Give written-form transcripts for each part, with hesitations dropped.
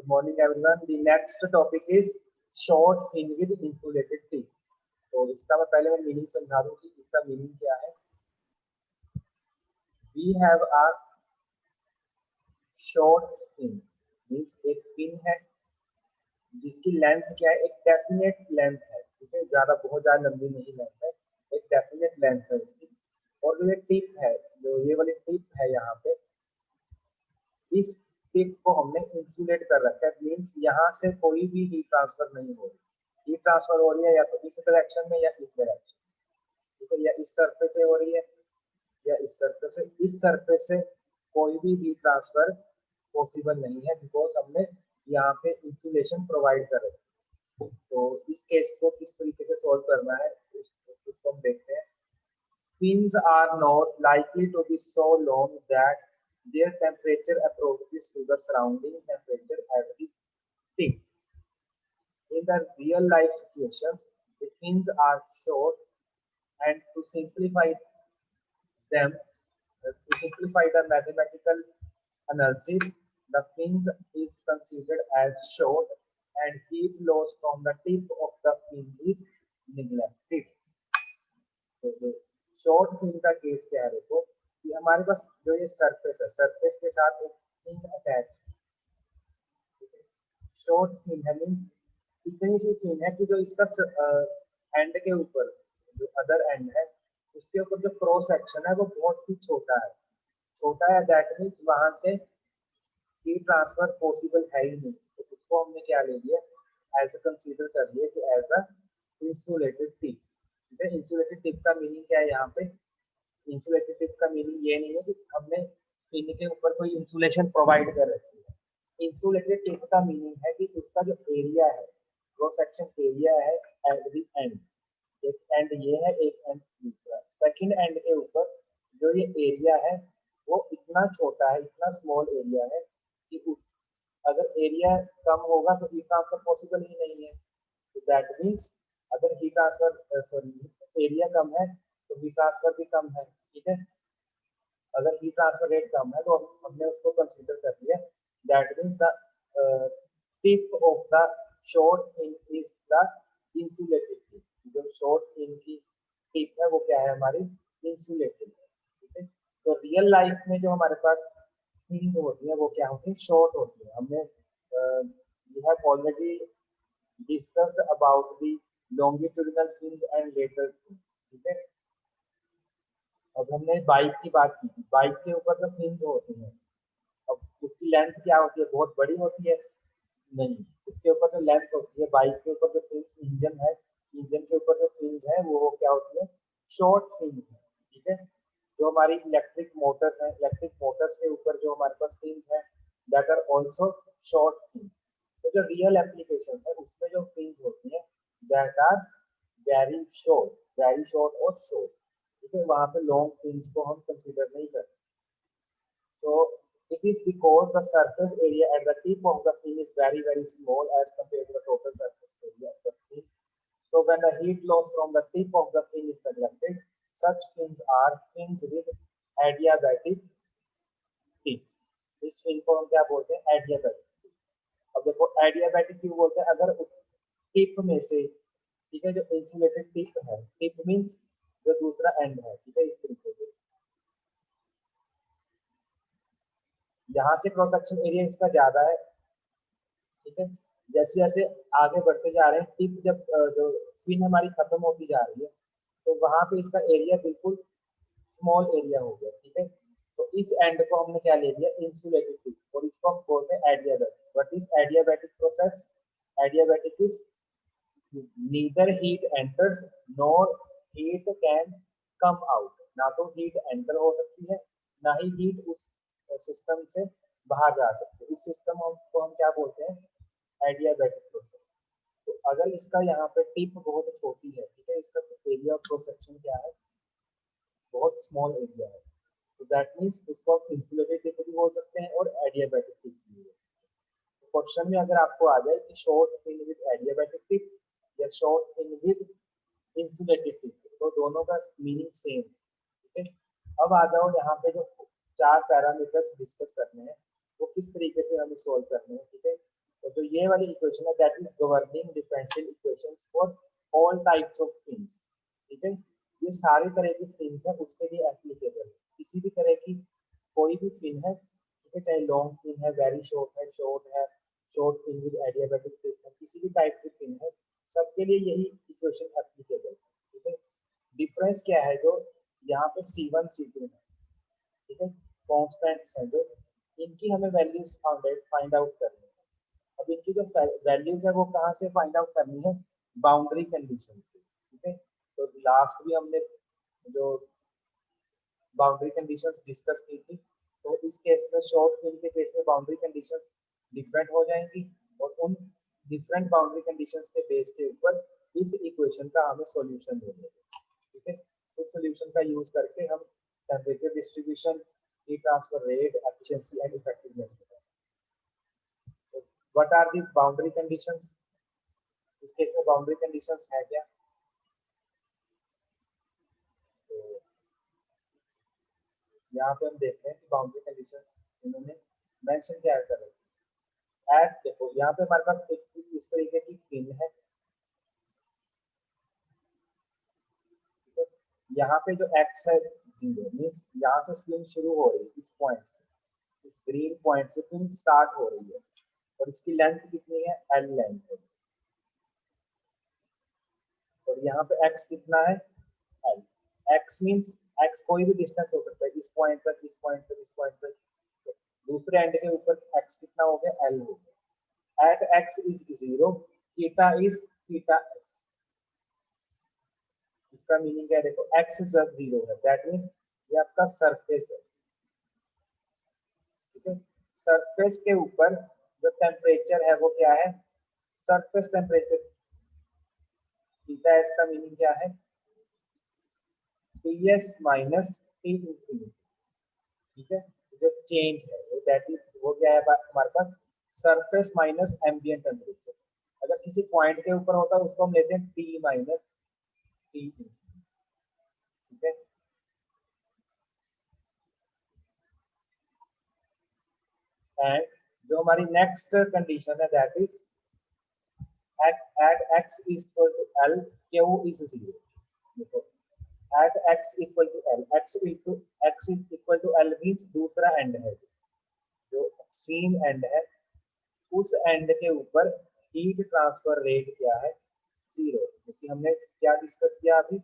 Good morning, everyone. The next topic is short fin with insulated teeth. तो इसका मैं meaning समझा दूं कि इसका मीनिंग क्या है. We have a short fin, means एक fin है जिसकी लेंथ क्या है, एक डेफिनेट लेंथ है. ठीक है, बहुत ज्यादा लंबी नहीं लेंथ है, एक डेफिनेट लेंथ है उसकी. और जो ये टिप है, जो ये वाली टिप है यहाँ पे, इस टिप को हमने इंसुलेट कर रखा है. मीन्स यहाँ से कोई भी हीट ट्रांसफर नहीं हो रही. हीट ट्रांसफर हो रही है या तो इस डायरेक्शन में या इस डायरेक्शन. ठीक है, या इस सरफेस से हो रही है या इस सरफेस से. इस सरफेस से कोई भी हीट ट्रांसफर पॉसिबल नहीं है, बिकॉज हमने यहाँ पे इंसुलेशन प्रोवाइड कर रखी है. तो इस केस को किस तरीके से सॉल्व करना है उसको हम देखते हैं. Fins are not likely to be so long that their temperature approaches to the surrounding temperature at the tip. In the real life situations, the fins are short, and to simplify them, to simplify the mathematical analysis, the fins is considered as short, and heat loss from the tip of the fin is neglected. तो short fin का case क्या है, देखो कि हमारे पास जो ये सरफेस है, सरफेस के साथ एक फिन अटैच. शॉर्ट फिन है मींस इतनी सी फिन है कि जो इसका एंड के ऊपर, जो अदर एंड है, उसके ऊपर जो क्रॉस सेक्शन है वो बहुत ही छोटा है. छोटा है दैट मीन्स वहां से हीट ट्रांसफर पॉसिबल है ही नहीं. तो उसको हमने क्या ले लिया, एज कंसीडर कर लिया कि as a insulated tip. Insulated tip का मीनिंग क्या है यहाँ पे. इंसुलेटेड टिप का मीनिंग ये नहीं है कि हमने फिन के ऊपर कोई इंसुलेशन प्रोवाइड कर रखी है. इंसुलेटेड टिप का मीनिंग है कि उसका जो एरिया है, क्रॉस सेक्शन एरिया है एट द एंड. एक एंड ये है, एक एंड दूसरा. सेकंड एंड के ऊपर जो ये एरिया है वो इतना छोटा है, इतना स्मॉल एरिया है कि उस अगर एरिया कम होगा तो हीट ट्रांसफर पॉसिबल ही नहीं है. तो दैट मीन्स अगर हीट ट्रांसफर सॉरी एरिया कम है तो हीट ट्रांसफर भी कम है. ठीक है, अगर हीट ट्रांसफर रेट कम है तो हमने उसको कंसीडर कर लिया. That means the tip of the short fin is the insulated tip. जो शॉर्ट फिन की टिप है वो क्या है, हमारी इंसुलेटेड है. ठीक है, तो रियल लाइफ में जो हमारे पास फिन्स होती है वो क्या होती है, शॉर्ट होती है. हमने we have already discussed about the longitudinal fins and lateral fins. ठीक है, अब हमने बाइक की बात की थी. बाइक के ऊपर जो फिन्स होती हैं, अब उसकी लेंथ क्या होती है, बहुत बड़ी होती है नहीं. उसके ऊपर जो लेंथ होती है, बाइक के ऊपर जो इंजन है, इंजन के ऊपर जो फिन्स है वो क्या होती है, शॉर्ट फिन्स है. ठीक है, जो हमारी इलेक्ट्रिक मोटर्स हैं, इलेक्ट्रिक मोटर्स के ऊपर जो हमारे पास फिन्स हैं that are also short fins. तो जो रियल एप्लीकेशन है उसमें जो फिन्स होती है दैट आर वेरी शॉर्ट और शॉर्ट. ठीक है, वहां पे लॉन्ग फिन्स को हम कंसीडर नहीं करते. So it is because the surface area at the tip of the fin is very small as compared to the total surface area of the fin. So when the heat loss from the tip of the fin is neglected, such fins are fins with adiabatic tip. इस fin को हम क्या बोलते हैं, adiabatic. अब देखो adiabatic क्यों बोलते हैं, अगर उस टिप में से, ठीक है, जो इंसुलेटेड टिप है, टिप मींस जो दूसरा एंड है, ठीक है, इस तरीके से यहाँ से क्रॉस सेक्शन एरिया इसका ज्यादा है. ठीक है, जैसे जैसे आगे बढ़ते जा रहे हैं, टिप जब जो फिन हमारी खत्म होती जा रही है तो वहां पे इसका एरिया बिल्कुल स्मॉल एरिया हो गया. ठीक है, तो इस एंड को हमने क्या ले लिया, इंसुलेटेड टिप, और इसको हम बोलते हैं adiabatic. What is adiabatic process, adiabatic is neither heat enters nor heat can come out. ना तो हीट एंटर हो सकती है, ना ही हीट उस सिस्टम से बाहर जा सकती है. इस सिस्टम को हम क्या बोलते हैं, एडियाबैटिक प्रोसेस. तो अगर इसका यहाँ पे टिप बहुत छोटी है, ठीक है, इसका एरिया ऑफ क्रॉस सेक्शन क्या है, बहुत स्मॉल एरिया है, तो दैट मीन्स इसको आप इंसुलेटेड टिप भी बोल सकते हैं और एडियाबैटिक टिप भी. क्वेश्चन में अगर आपको आ जाए कि short fin with adiabatic tip या short fin with insulated tip, तो दोनों का मीनिंग सेम. ठीक है, अब आ जाओ यहाँ पे जो 4 पैरामीटर्स डिस्कस करने हैं वो किस तरीके से हमें सोल्व करने हैं. ठीक है, जो ये वाली इक्वेशन है that is governing differential equations for all types of fins, ठीक है। ये सारी तरह की फिन्स है उसके लिए एप्लीकेबल है। किसी भी तरह की कोई भी फिन है, ठीक है, चाहे लॉन्ग फिन है, वेरी शॉर्ट है, short fin with adiabatic fin है, किसी भी टाइप की फिन है, सबके लिए यही इक्वेशन एप्लीकेबल है, ठीक है। डिफरेंस क्या है, जो यहाँ पे C1 C2 है, ठीक है, कॉन्स्टेंट्स हैं जो, इनकी हमें वैल्यूज फाइंड आउट करनी है। अब इनकी जो वैल्यूज है वो कहाँ से फाइंड आउट करनी है, बाउंड्री कंडीशन से, ठीक है। तो लास्ट भी हमने जो बाउंड्री कंडीशंस डिस्कस की थी, तो इस केस में शॉर्ट फिन के केस में बाउंड्री कंडीशंस डिफरेंट हो जाएंगी, और उन डिफरेंट बाउंड्री कंडीशंस के बेस के ऊपर इस इक्वेशन का हमें सॉल्यूशन देंगे, ठीक है। उस सॉल्यूशन का यूज करके हम temperature distribution, heat transfer rate, efficiency and effectiveness, what are the boundary conditions, इस केस में बाउंड्री कंडीशंस है क्या, तो यहाँ पे हम देखते हैं कि बाउंड्री कंडीशंस इन्होंने मेंशन क्या कर रहे हैं। एट देखो यहाँ पे हमारे पास एक इस तरीके की फिन है, ठीक है। यहाँ पे जो एक्स है 0 मीन्स यहाँ से फिन शुरू हो रही है, इस पॉइंट से, इस ग्रीन पॉइंट से फिन स्टार्ट हो रही है, और इसकी लेंथ कितनी है, एल लेंथ है, और यहाँ पे एक्स कितना है, एल। एक्स मीन्स एक्स कोई भी डिस्टेंस हो सकता है, इस पॉइंट तक, इस पॉइंट तक, इस पॉइंट तक, दूसरे एंड के ऊपर एक्स कितना हो गया, एल हो गया। At x is 0, theta is theta s. इसका मीनिंग क्या है, देखो एक्स जब 0 है दैट मीन्स ये आपका सरफेस है, ठीक है। सरफेस के ऊपर जो टेम्परेचर है वो क्या है, सरफेस टेम्परेचर। थीटा एस का मीनिंग क्या है, Ts माइनस टी इंफिनिटी, ठीक है। जो चेंज है वो दैट इज वो क्या है हमारे पास, सरफेस माइनस एम्बिएंट टेम्परेचर। अगर किसी पॉइंट के ऊपर होता है उसको हम लेते हैं T माइनस टी, ठीक है। एंड जो हमारी नेक्स्ट कंडीशन है that is at x is equal to l, q is 0। देखो at x equal to l, x is equal to l means दूसरा एंड है, जो एक्सट्रीम एंड है, उस एंड के ऊपर हीट ट्रांसफर रेट क्या है, 0। क्योंकि हमने क्या डिस्कस किया अभी,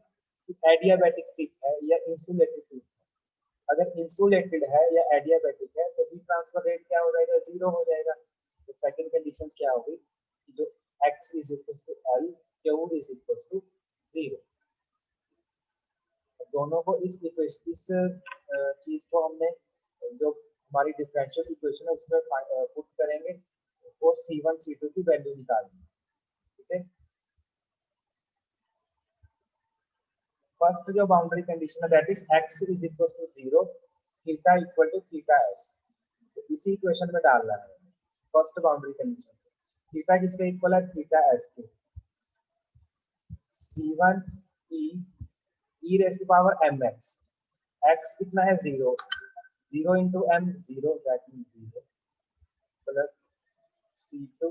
एडियाबैटिक टिप है या इंसुलेटेड टिप है। अगर इंसुलेटेड है या एडियाबैटिक है तो हीट ट्रांसफर रेट क्या हो जाएगा, 0 हो जाएगा। तो सेकंड कंडीशन क्या होगी कि जो x is equal to l, q is equal to 0। दोनों को इस इक्वेशन, इस चीज को हमने जो हमारी डिफरेंशियल इक्वेशन है उसमें पुट करेंगे और C1 C2 की वैल्यू निकालेंगे, ठीक है। फर्स्ट जो बाउंड्री कंडीशन है that is x is equal to 0, theta equal to theta S, तो इसी इक्वेशन में डालना है फर्स्ट बाउंड्री कंडीशन। थीटा किसके इक्वल है, थीटा एस के। C1 e raise to power mx, x कितना है 0, 0 into m 0 that mean 0 plus C2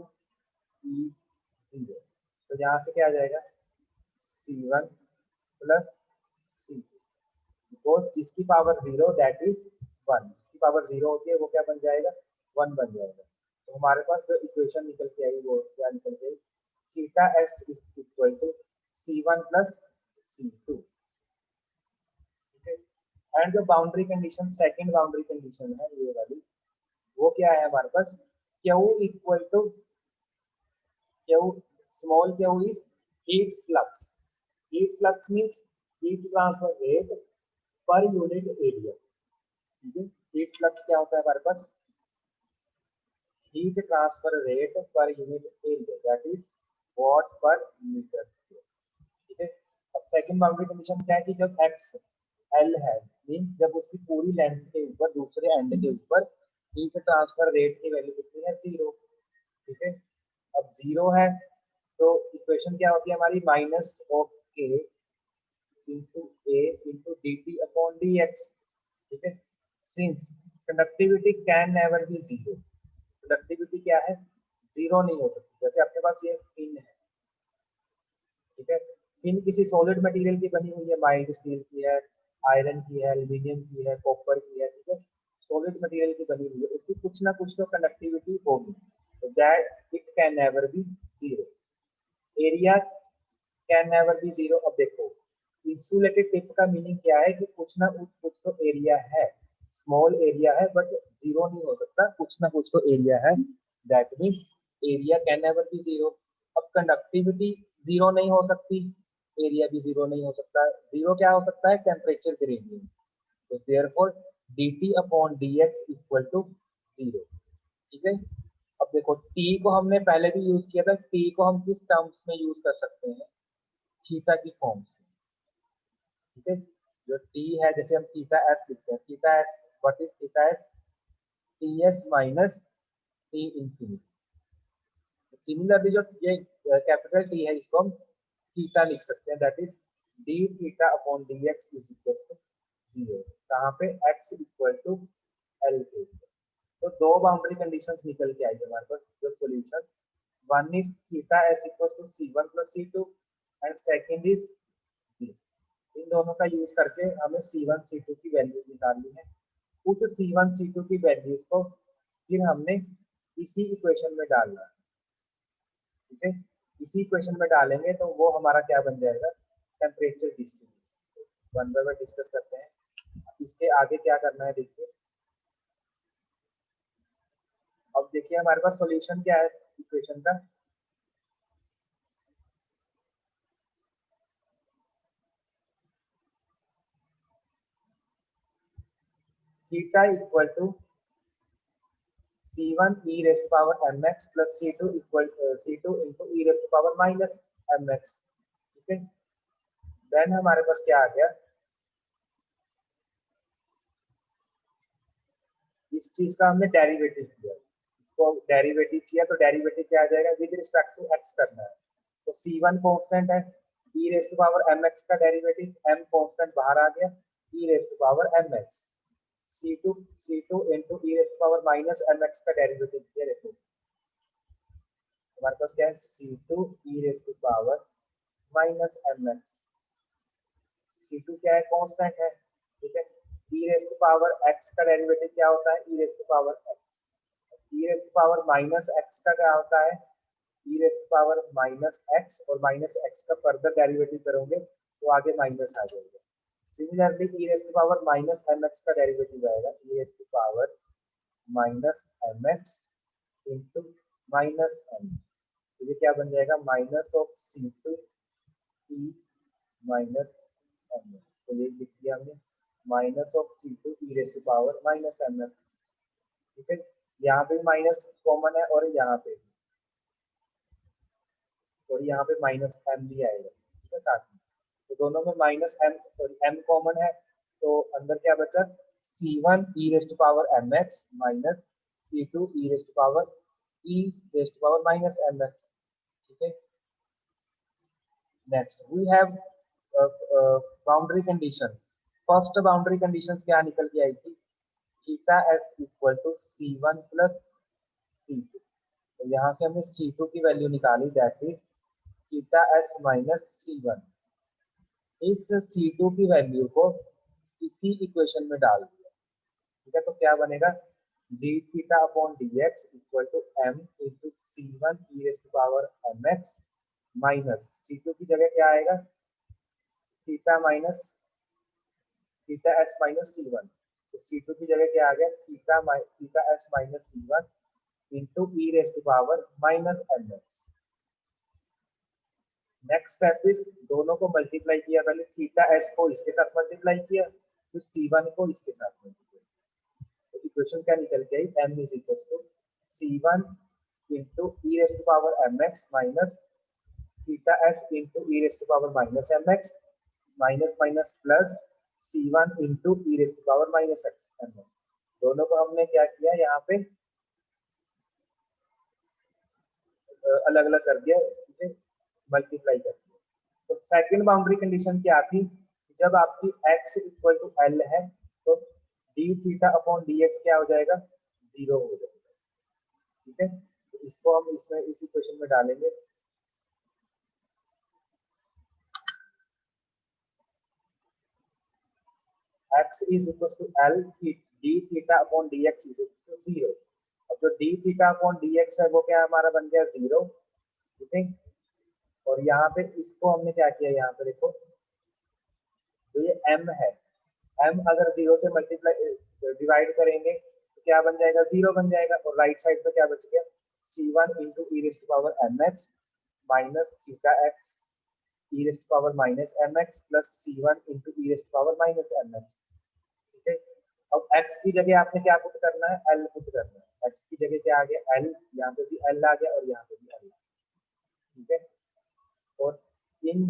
e 0, तो यहाँ से क्या आ जाएगा, C1 प्लस C2, बिकॉज जिसकी पावर 0 दैट इज 1, जिसकी पावर 0 होती है वो क्या बन जाएगा, 1 बन जाएगा। तो हमारे पास जो इक्वेशन निकल के आई वो क्या निकल के आई, theta S is equal to C1 plus C2, ठीक है। एंड जो boundary condition, second boundary condition है ये वाली, वो क्या है हमारे पास, Q equal to Q, small Q is heat flux. Heat flux means heat transfer rate per unit area, ठीक है। हीट फ्लक्स क्या होता है हमारे पास, heat transfer rate per unit area that is watt per metre square, ठीक है। अब सेकंड बाउंड्री कंडीशन क्या है कि जब एक्स एल है मींस जब उसकी पूरी लेंथ के ऊपर दूसरे एंड के ऊपर हीट ट्रांसफर रेट की वैल्यू कितनी है, 0, ठीक है। अब 0 है तो इक्वेशन क्या होती है हमारी, minus of K into A into D T upon D X, ठीक है। Since conductivity can never be 0, conductivity क्या है जीरो नहीं हो सकती। जैसे आपके पास ये पिन है, ठीक है, पिन किसी सॉलिड मटेरियल की बनी हुई है, माइल्ड स्टील की है, आयरन की है, एल्यूमिनियम की है, कॉपर की है, ठीक है, सॉलिड मटेरियल की बनी हुई है, उसकी कुछ ना कुछ तो कनेक्टिविटी होगी, तो that it can never B zero. Area can never B zero. अब देखो इंसुलेटेड टिप का मीनिंग क्या है कि कुछ ना कुछ तो एरिया है, स्मॉल एरिया है, बट जीरो नहीं हो सकता, कुछ ना कुछ तो एरिया है, that means area can never B zero. अब कंडक्टिविटी जीरो नहीं हो सकती, एरिया भी जीरो नहीं हो सकता। जीरो क्या हो सकता है? Temperature gradient. तो therefore dt upon dx equal to zero, ठीक है। अब देखो t को हमने पहले भी यूज किया था, t को हम किस टर्म्स में यूज कर सकते हैं? थीटा की फॉर्म से, ठीक है। जो t है, जैसे हम थीटा s लिखते हैं, theta s, what is theta s? ts minus t infinity. Similarly जो ये कैपिटल टी है, इसको हम थीटा लिख सकते हैं, that is d theta upon D x is equal to zero. कहाँ पे? x इक्वल टू एल पे। तो दो बाउंड्री कंडीशंस निकल के आई हमारे पास जो solution, one is theta S equal to c1 plus c2 and second is this. इन दोनों का यूज करके हमें c1 c2 की वैल्यूज निकालनी है। उस c1 c2 की वैल्यूज को फिर हमने इसी इक्वेशन में डालना है, ठीक है। इसी इक्वेशन में डालेंगे तो वो हमारा क्या बन जाएगा? Temperature distribution. One by one discuss करते हैं। इसके आगे क्या करना है देखिए। अब देखिए हमारे पास सॉल्यूशन क्या है इक्वेशन का? Theta equal to c1 e raised power mx plus c2 equal c2 into e raised power minus mx, ठीक है। देन हमारे पास क्या आ गया? इस चीज का हमने डेरिवेटिव किया, इसको डेरिवेटिव किया तो डेरिवेटिव क्या आ जाएगा? विद रिस्पेक्ट टू एक्स करना है। तो c1 कांस्टेंट है, e raised to power mx का डेरिवेटिव, m कांस्टेंट बाहर आ गया, e raised to power mx, c2 into e raised to power minus mx का डेरिवेटिव किया। देखो हमारे पास क्या है? c2 e raised to power minus mx, c2 क्या है? कांस्टेंट है, ठीक है। e raised to power x का डेरिवेटिव क्या होता है? e raised to power x। e raised to power minus x का क्या होता है? e raised to power minus x, और माइनस x का फर्दर डेरिवेटिव करोगे तो आगे माइनस आ जाएगा। Similarly e raised to power minus mx का डेरिवेटिव आएगा, e raised to power minus mx into minus m। तो ये क्या बन जाएगा? Minus of c2 e minus mx। तो ये लिख दिया हमने, minus of c2 e raised to power minus mx, ठीक है। यहाँ पे माइनस कॉमन है और यहाँ पे, और यहाँ पे माइनस m भी आएगा, ठीक है, साथ में। तो दोनों में minus m, sorry m common है, तो अंदर क्या बचा? c1 e raised to power mx minus c2 e raised to power minus mx, ठीक है। Next we have boundary condition. First boundary conditions क्या निकल के आई थी? Theta S equal to c1 plus c2। तो यहाँ से हमने c2 की वैल्यू निकाली, that is theta s minus c1। इस c2 की वैल्यू को इसी इक्वेशन में डाल दिया, ठीक है। तो क्या बनेगा? D theta upon D x equal to m into c1 e raise to power mx minus c2 की जगह क्या आएगा? Theta minus theta s minus c1। तो c2 की जगह क्या आ गया? Theta s minus c1 into e raise to power minus mx। Next step is दोनों को मल्टीप्लाई किया, पहले थीटा एस को इसके साथ मल्टीप्लाई किया, फिर c1 को इसके साथ मल्टीप्लाई। तो इक्वेशन क्या निकल के आई? m is equal to c1 into e raise to power mx minus theta s into e raise to power minus mx minus minus plus c1 into e raise to power minus x mx। दोनों को हमने क्या किया यहाँ पे? अलग अलग कर दिया, ठीक है, मल्टीप्लाई कर दिया। तो सेकंड बाउंड्री कंडीशन क्या थी? जब आपकी x इक्वल टू एल है तो D theta upon D x क्या हो जाएगा? जीरो हो जाएगा, ठीक है। तो इसको हम इसमें इस इक्वेशन में डालेंगे। x is equal to l d theta upon D x is equal to 0। अब जो d theta upon D x है वो क्या हमारा बन गया 0, ठीक है। और यहाँ पे इसको हमने क्या किया, यहाँ पे देखो जो ये m है, m अगर 0 से मल्टीप्लाई डिवाइड करेंगे तो क्या बन जाएगा, 0 बन जाएगा। और राइट साइड पे क्या बच गया, c1 into e raise to power mx minus theta x e raise to power minus mx plus c1 into e raise to power minus mx, ठीक है। अब x की जगह आपने क्या पुट करना है, l पुट करना है। x की जगह क्या आ गया, l, यहाँ पे भी l आ गया और यहाँ पे भी l, ठीक है। और इन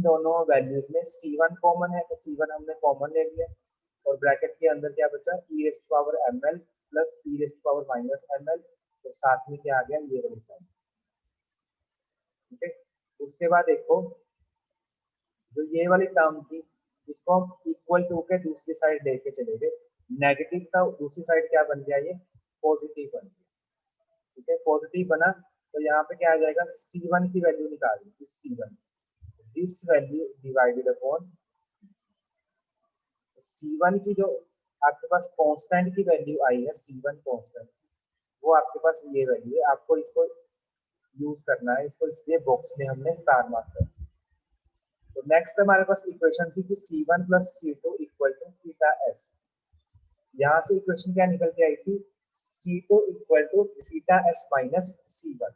दोनों वैल्यूज में c1 कॉमन है तो c1 हमने कॉमन ले लिया। और ब्रैकेट के अंदर क्या बचा, e raise to power ml plus E raise to power minus ml, तो साथ में क्या आ गया, ये वाली टर्म, ठीक है। उसके बाद देखो जो ये वाली टर्म थी इसको हम इक्वल टू के दूसरी साइड लेके चले गए, नेगेटिव का दूसरी साइड क्या बन गया, ये पॉजिटिव बन गया, ठीक है। पॉजिटिव बना तो यहाँ पे क्या आ जाएगा, c1 की वैल्यू निकालनी, c1 this value divided upon c1 की जो आपके पास कांस्टेंट की वैल्यू आई है, c1 कांस्टेंट, वो आपके पास ये वैल्यू है। आपको इसको यूज करना है, इसको इसलिए बॉक्स में हमने स्टार मार्क कर। तो नेक्स्ट हमारे पास इक्वेशन थी कि c1 plus c2 equal to theta s। यहाँ से इक्वेशन क्या निकल के आई थी, c2 equal to theta s minus c1,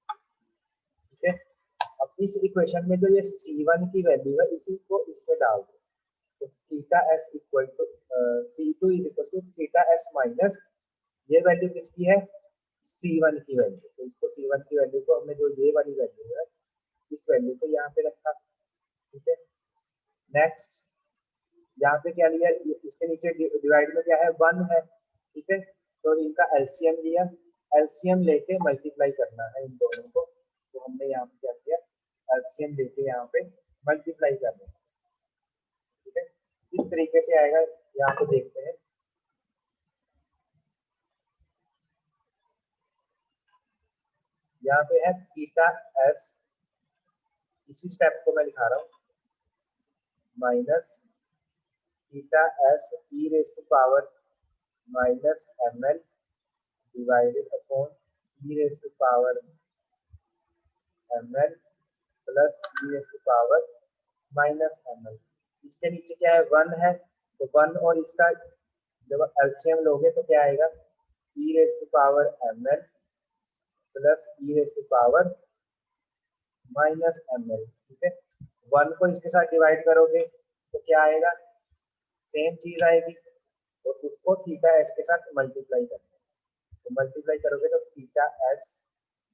ठीक है। अब इस इक्वेशन में जो ये c1 की वैल्यू है इसी को इसमें डाल दो, तो theta s equal to c2 is equal to theta s minus ये वैल्यू किसकी है, c1 की वैल्यू। तो इसको c1 की वैल्यू को हमने जो ये वाली वैल्यू है इस वैल्यू को यहाँ पे रखा, ठीक है। नेक्स्ट यहाँ पे क्या लिया, इसके नीचे डिवाइड में क्या है, 1 है, ठीक है। तो इनका एलसीएम लिया, एलसीएम लेके मल्टीप्लाई करना है इन दोनों को। तो हमने यहाँ पे क्या किया, एलसीएम लेके यहाँ पे मल्टीप्लाई करना है, ठीक है। इस तरीके से आएगा, यहाँ पे देखते हैं। यहाँ पे है थीटा एस, इसी स्टेप को मैं दिखा रहा हूँ, minus theta s e raise to power minus ml divided upon e raise to power ml plus E raise to power minus ml। इसके नीचे क्या है, 1 है, तो 1 और इसका जब एलसीएम लोगे तो क्या आएगा, e raise to power ml plus E raise to power minus ml, ठीक है। 1 को इसके साथ डिवाइड करोगे तो क्या आएगा, सेम चीज आएगी। और उसको थीटा एस के साथ मल्टीप्लाई करना है, तो मल्टीप्लाई करोगे तो theta s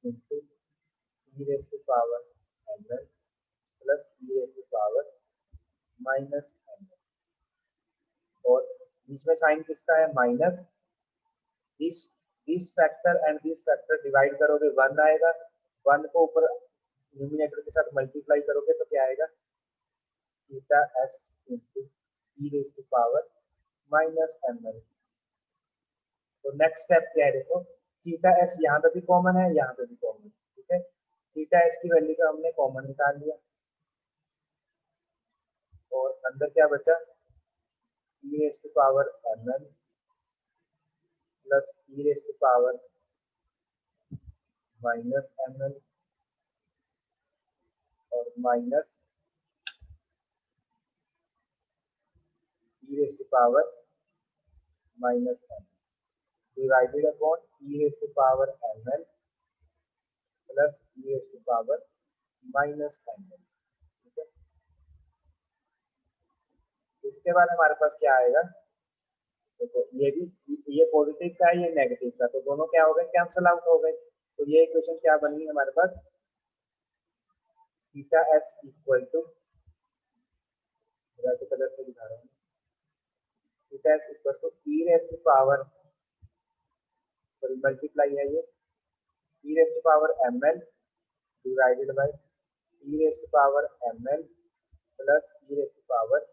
into e raise to power ml plus E raise to power minus ml। और बीच में साइन किसका है, minus, this this factor and this factor divide करोगे 1 आएगा, 1 को ऊपर न्यूमिनेटर के साथ मल्टीप्लाई करोगे तो क्या आएगा, theta s into e raise to power minus ml। तो नेक्स्ट स्टेप क्या है, देखो थीटा एस यहाँ पे भी कॉमन है, यहाँ पे भी कॉमन है, ठीक है। थीटा एस की वैल्यू का हमने कॉमन निकाल लिया और अंदर क्या बचा, e raise to power ml plus E raise to power minus ml और minus e raise to power minus ml divided upon e raise to power ml plus E raise to power minus ml, ठीक है। इसके बाद हमारे पास क्या आएगा, देखो ये भी, ये पॉजिटिव का है, ये नेगेटिव का, तो दोनों क्या हो गए, कैंसिल आउट हो गए। तो ये इक्वेशन क्या बनी हमारे पास, theta S equal to, red colour से दिखा रहा हूँ, theta S equal to E raise to power, sorry multiply है ये, E raise to power ml divided by E raise to power ml plus E raise to power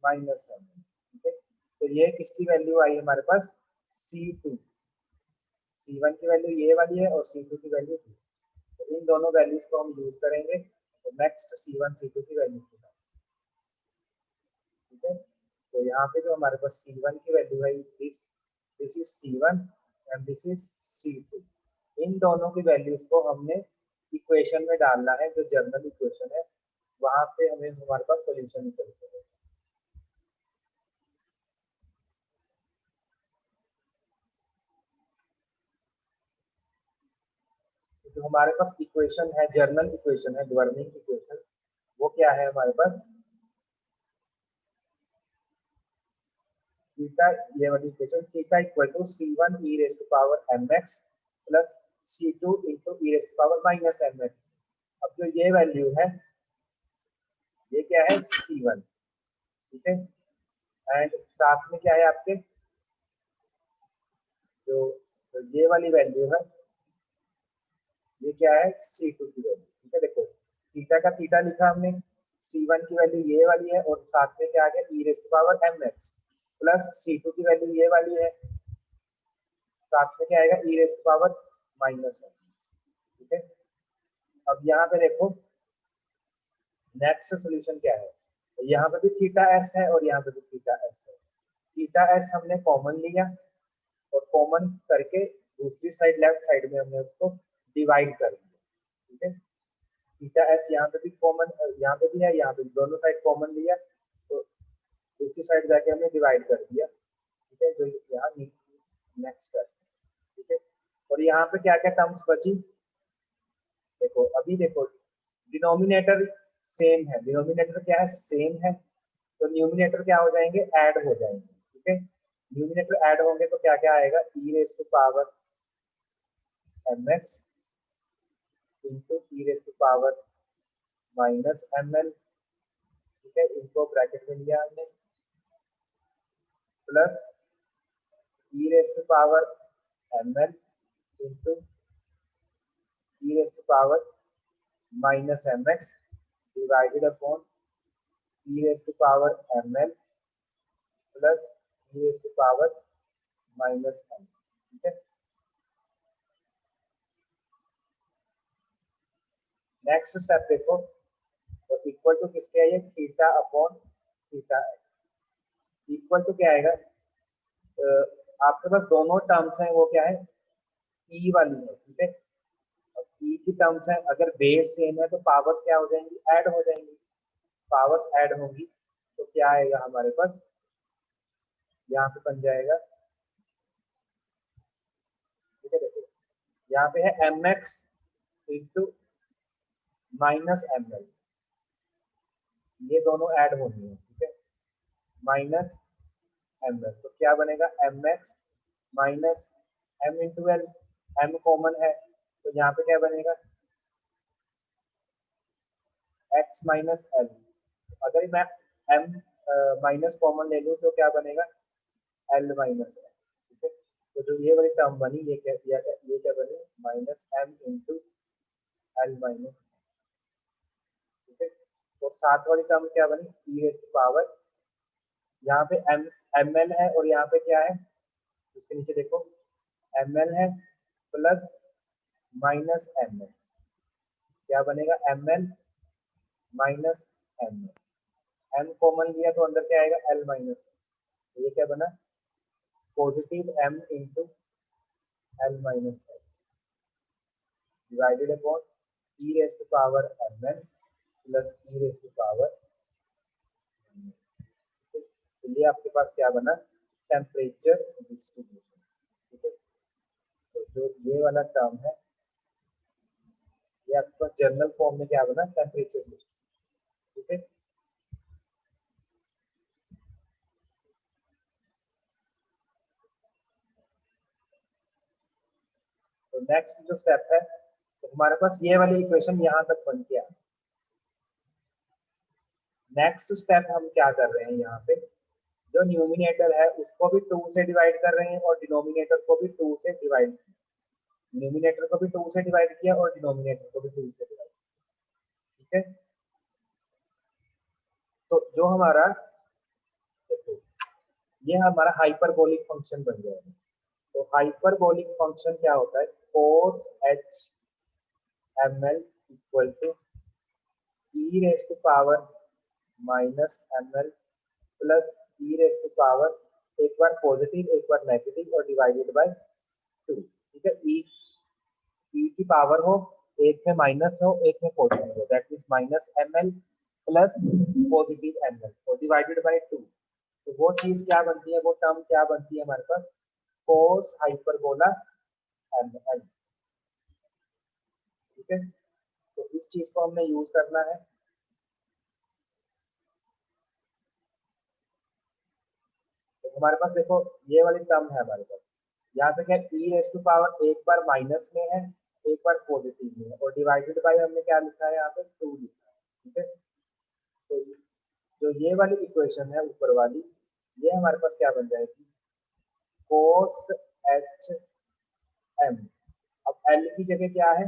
minus ml, ठीक है। तो ये किसकी वैल्यू आई हमारे पास, C2, C1 की value ये वाली है और C2 की वैल्यू थी, तो इन दोनों वैल्यूज को हम यूज करेंगे तो नेक्स्ट C1 C2 की वैल्यू की, ठीक है। तो यहाँ पे जो हमारे पास C1 की वैल्यू है this this is C1 and this is C2, इन दोनों की वैल्यूज को हमने इक्वेशन में डालना है, जो जनरल इक्वेशन है वहां पे हमें हमारे पास सॉल्यूशन निकल के आएगा। तो जो हमारे पास इक्वेशन है, जर्नल इक्वेशन है, गवर्निंग इक्वेशन, वो क्या है हमारे पास, थीटा, ये वाली equation, theta equal to C1 e raise to power mx plus C2 into e raise to power minus mx। अब जो ये वैल्यू है ये क्या है C1, ठीक है, एंड साथ में क्या है आपके जो जो ये वाली वैल्यू है ये क्या है C2 की वैल्यू, ठीक है। देखो थीटा का थीटा लिखा हमने, C1 की वैल्यू ये वाली है और साथ में क्या आ गया e raise to power mx plus C2 की वैल्यू ये वाली है, साथ में क्या आएगा e raise to power minus mx, ठीक है। अब यहाँ पे देखो नेक्स्ट सोल्यूशन क्या है, तो यहाँ पे भी थीटा एस है और यहाँ पे भी थीटा एस है। थीटा एस हमने कॉमन लिया और कॉमन करके दूसरी साइड लेफ्ट साइड में हमने उसको डिवाइड कर दिया, ठीक है। थीटा एस यहाँ पे भी कॉमन, यहाँ पे भी है, यहाँ पे दोनों साइड कॉमन लिया तो दूसरी साइड जाके हमने डिवाइड कर दिया, ठीक है, जो यहाँ नेक्स्ट कर, ठीक है। और यहाँ पे क्या क्या टर्म्स बची, देखो अभी देखो डिनोमिनेटर सेम है, डिनोमिनेटर क्या है सेम है, तो न्यूमिनेटर क्या हो जाएंगे ऐड हो जाएंगे, ठीक है। न्यूमिनेटर ऐड होंगे तो क्या क्या आएगा e raise to power mx into e raise to power minus ml, ठीक है, इनको ब्रैकेट में लिया हमने, plus e raise to power ml into e raise to power minus mx divided upon e raise to power ml plus e raise to power minus m, ठीक है। Next step देखो, तो इक्वल टू किसके है ये theta upon theta x, equal to क्या आएगा, आपके पास दोनों टर्म्स हैं वो क्या है ई वाली है, ठीक है। अब ई की टर्म्स है, अगर बेस सेम है तो पावर्स क्या हो जाएंगी ऐड हो जाएंगी, पावर्स ऐड होंगी तो क्या आएगा हमारे पास, यहाँ पे बन जाएगा, ठीक है। देखो यहाँ पे है m x into minus m l, ये दोनों ऐड होनी है, ठीक है, माइनस एम एल, तो क्या बनेगा m x minus m into l, m common है तो यहाँ पे क्या बनेगा एक्स माइनस एल, अगर मैं एम माइनस कॉमन ले लूँ तो क्या बनेगा एल माइनस एक्स, ठीक है। तो जो ये वाली टर्म बनी ये क्या बनी minus m into l minus, ठीक है। तो साथ वाली टर्म क्या बनी ई रेज़ टू पावर, यहाँ पे एम एम एल है और यहाँ पे क्या है इसके नीचे देखो एम एल है प्लस माइनस एम एक्स, क्या बनेगा m l minus m x, m common लिया तो अंदर क्या आएगा एल माइनस, तो ये क्या बना positive m into l minus x divided upon e raise to power m l plus E raise to power, तो ये आपके पास क्या बना टेम्परेचर डिस्ट्रीब्यूशन, ठीक है। तो जो ये वाला टर्म है ये आपके पास जनरल फॉर्म में क्या बना टेम्परेचर डिस्ट्रीब्यूशन, ठीक है। तो नेक्स्ट जो स्टेप है, तो हमारे पास ये वाली इक्वेशन यहाँ तक बन गया। नेक्स्ट स्टेप हम क्या कर रहे हैं यहाँ पे, जो न्यूमिनेटर है उसको भी 2 से डिवाइड कर रहे हैं और डिनोमिनेटर को भी 2 से डिवाइड किया, न्यूमिनेटर को भी 2 से डिवाइड किया और डिनोमिनेटर को भी 2 से डिवाइड किया, ठीक है। तो जो हमारा देखो ये हमारा हाइपरबोलिक फंक्शन बन जाएगा, तो हाइपरबोलिक फंक्शन क्या होता है, cos h ml equal to e raise to power minus ml plus e raise to power एक बार पॉजिटिव एक बार नेगेटिव और डिवाइडेड बाय 2। ठीक है, e की पावर हो, एक में माइनस हो एक में पॉजिटिव हो, that means minus ml plus positive ml और डिवाइडेड बाय 2। तो वो चीज क्या बनती है, वो टर्म क्या बनती है हमारे पास, कोस हाइपरबोला ml। ठीक है, तो इस चीज को हमने यूज करना है। तो हमारे पास देखो ये वाली टर्म है हमारे पास, यहाँ पे क्या ई रेस टू पावर एक बार माइनस में है एक बार पॉजिटिव में है और डिवाइडेड बाय हमने क्या लिखा है यहाँ पे 2 लिखा है। ठीक है, तो जो ये वाली इक्वेशन है ऊपर वाली, ये हमारे पास क्या बन जाएगी, कोस एच एम। अब एल की जगह क्या है,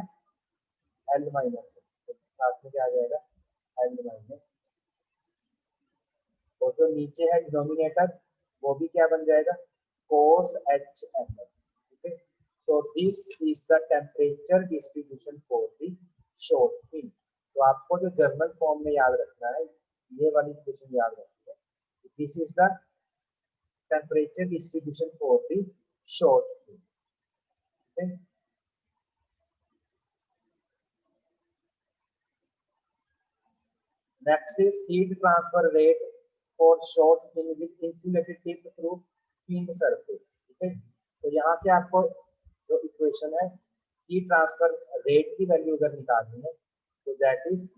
एल माइनस है, तो साथ में क्या आ जाएगा, एल माइनस, और जो नीचे है डिनोमिनेटर वो भी क्या बन जाएगा, cos h ml। ठीक है, so this is the temperature distribution for the short fin. तो आपको जो जर्नल फॉर्म में याद रखना है, ये वाली इक्वेशन याद रखनी है, this is the temperature distribution for the short fin. ठीक है, next is heat transfer rate for short fin with insulated tip through fin surface। ठीक है, तो यहाँ से आपको जो इक्वेशन है हीट ट्रांसफर रेट की वैल्यू अगर निकालनी है तो दैट इज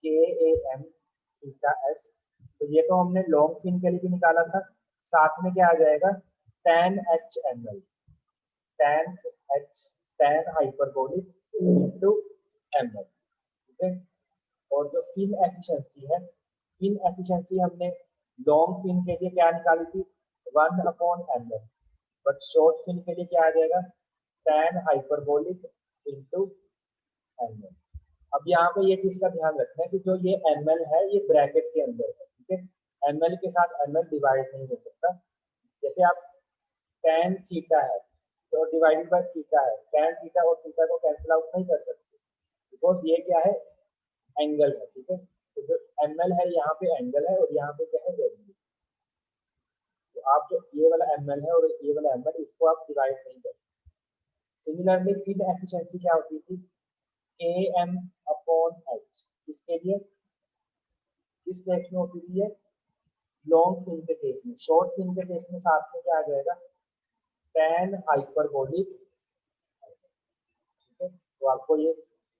के ए एम थीटा एस। तो ये तो हमने लॉन्ग फिन के लिए भी निकाला था, साथ में क्या आ जाएगा, tan h m l, tan h, tan hyperbolic into m l. ठीक है, और जो फिन एफिशिएंसी है, फिन एफिशिएंसी हमने लॉन्ग फिन के लिए क्या निकाली थी, 1/ml, बट शॉर्ट फिन के लिए क्या आ जाएगा, tan हाइपरबोलिक इनटू ml। अब यहाँ पे ये चीज का ध्यान रखना है कि जो ये ml है ये ब्रैकेट के अंदर है। ठीक है, ml के साथ ml डिवाइड नहीं हो सकता। जैसे आप tan थीटा है तो डिवाइडेड बाय थीटा है, tan थीटा और थीटा को कैंसिल आउट नहीं कर सकते बिकॉज ये क्या है, एंगल है। ठीक है, तो जो ml है यहाँ पे एंगल है और यहाँ पे क्या है, वैल्यू। तो आप जो ये वाला ml है और ये वाला ml, इसको आप डिवाइड नहीं कर सकते। सिमिलरली फिन एफिशिएंसी क्या होती थी, am अपॉन h, इसके लिए किस केस में होती थी ये, लॉन्ग फिन के केस में। शॉर्ट फिन के केस में साथ में क्या आ जाएगा, tan हाइपरबोलिक। ठीक है, तो आपको ये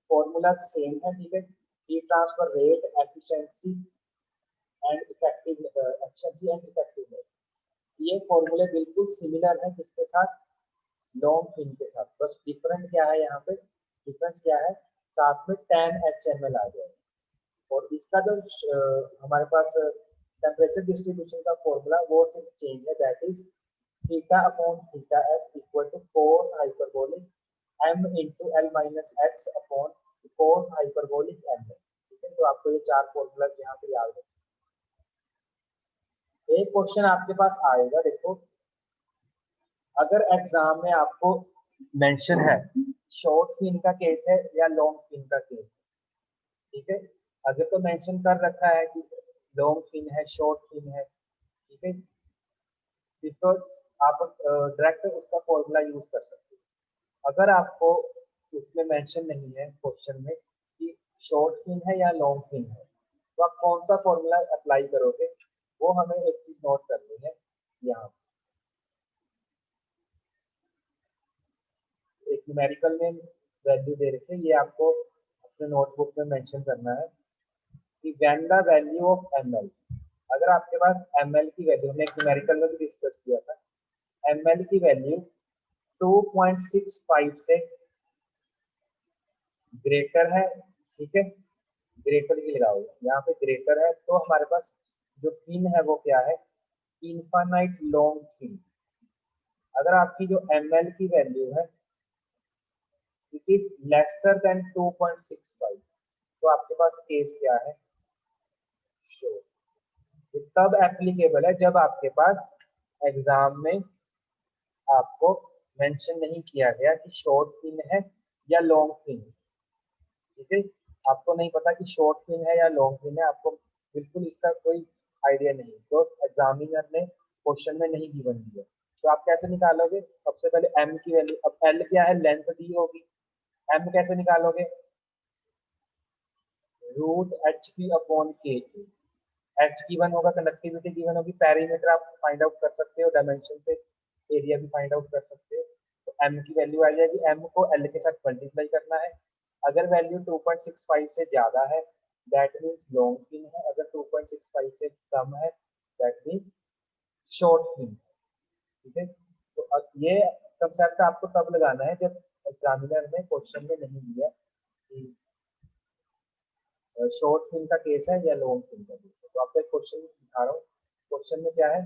फॉर्मूला सेम है। ठीक है, heat transfer rate, efficiency and effectiveness, ये फॉर्मूले बिल्कुल सिमिलर है किसके साथ, लॉन्ग फिन के साथ। बस डिफरेंट क्या है यहाँ पे, डिफरेंस क्या है, साथ में tan HML आ जाएगा। और इसका जो हमारे पास टेम्परेचर डिस्ट्रीब्यूशन का फॉर्मूला वो सिर्फ चेंज है, that is theta upon theta S equal to cos hyperbolic m into l minus x upon cos hyperbolic m। ठीक है, तो आपको ये चार फॉर्मूलाज यहाँ पे याद है। एक क्वेश्चन आपके पास आएगा, देखो अगर एग्जाम में आपको मेंशन है शॉर्ट फिन का केस है या लॉन्ग फिन का केस है। ठीक है, अगर तो मेंशन कर रखा है कि लॉन्ग फिन है शॉर्ट फिन है, ठीक है, फिर तो आप डायरेक्ट उसका फॉर्मूला यूज कर सकते हो। अगर आपको उसमें मेंशन नहीं है क्वेश्चन में कि शॉर्ट फिन है या लॉन्ग फिन है, तो आप कौन सा फॉर्मूला अप्लाई करोगे, वो हमें एक चीज नोट करनी है। यहाँ एक न्यूमेरिकल में वैल्यू दे रखे, ये आपको अपने नोटबुक में मेंशन करना है कि when the value of ml, अगर आपके पास ml की वैल्यू, हमने एक न्यूमेरिकल में भी डिस्कस किया था, ml की वैल्यू 2.65 से ग्रेटर है। ठीक है, ग्रेटर की लगाओ, यहाँ पे ग्रेटर है तो हमारे पास जो फिन है वो क्या है, इनफाइनाइट लॉन्ग फिन। अगर आपकी जो ml की वैल्यू है इट इज लेसर देन 2.65, तो आपके पास केस क्या है, शो। ये तब एप्लीकेबल है जब आपके पास एग्जाम में आपको मेंशन नहीं किया गया कि शॉर्ट फिन है या लॉन्ग फिन, ठीक है। आपको नहीं पता कि शॉर्ट फिन है या लॉन्ग फिन है, आपको बिल्कुल इसका कोई आइडिया नहीं, तो एग्जामिनर ने क्वेश्चन में नहीं गिवन दिया, तो आप कैसे निकालोगे? सबसे पहले एम की वैल्यू, अब एल क्या है, लेंथ दी होगी, एम कैसे निकालोगे? रूट एच पी अपॉन के, एच गिवन होगा, कनेक्टिविटी गिवन होगी, पेरीमीटर आप फाइंड आउट कर सकते हो, डायमेंशन से एरिया भी फाइंड आउट कर सकते हो। तो एम की वैल्यू आ जाएगी, एम को एल के साथ मल्टीप्लाई करना है, अगर वैल्यू 2.65 से ज्यादा है दैट मीन्स लॉन्ग फिन है, अगर 2.65 से कम है दैट मीन्स शॉर्ट फिन, ठीक है। तो अब ये कंसेप्ट आपको तब लगाना है जब एग्जामिनर ने क्वेश्चन में नहीं दिया कि शॉर्ट फिन का केस है या लॉन्ग फिन का केस है। तो आपको एक क्वेश्चन दिखा रहा हूँ, क्वेश्चन में क्या है,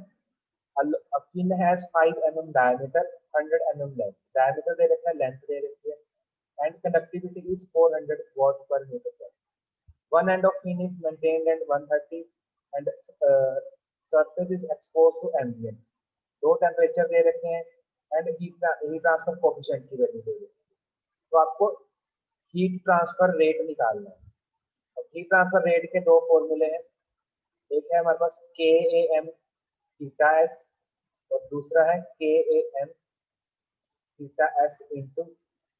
a fin has 5 mm diameter, 100 mm length, diameter दे रखा है, length दे रखी है, and conductivity is 400 watt per meter square. One end of fin is maintained at 130 and surface is exposed to ambient. दो टेम्परेचर दे रखे हैं एंड हीट ट्रांसफर कोफिशिएंट की value दे रखी है, तो आपको हीट ट्रांसफर रेट निकालना है। अब हीट ट्रांसफर रेट के दो फॉर्मूले हैं, एक है हमारे पास के ए एम थीटा एस और दूसरा है k a m theta s into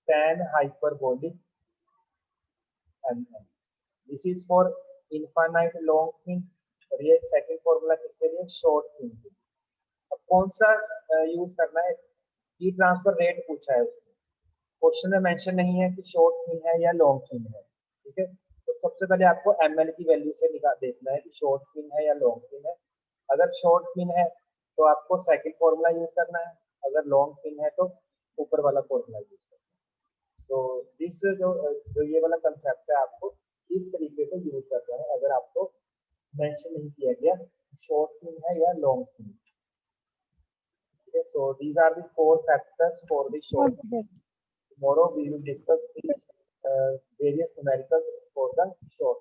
tan hyperbolic m m. This is for infinite long fin और ये सेकंड फॉर्मूला किसके लिए, शॉर्ट फिन के लिए। अब कौन सा यूज करना है, हीट ट्रांसफर रेट पूछा है उसने, क्वेश्चन में मेंशन नहीं है कि शॉर्ट फिन है या लॉन्ग फिन है, ठीक है। तो सबसे पहले आपको एमएल की वैल्यू से निकाल देखना है कि शॉर्ट फिन है या लॉन्ग फिन है। अगर शॉर्ट फिन है तो आपको सेकंड फॉर्मूला यूज करना है, अगर लॉन्ग फिन है तो ऊपर वाला फॉर्मूला यूज करना है। तो दिस जो ये वाला कंसेप्ट है आपको इस तरीके से यूज करना है अगर आपको मेंशन नहीं किया गया शॉर्ट फिन है या long fin. So these are the four factors for the short. Okay, sir. Tomorrow we will discuss the various numericals for the short.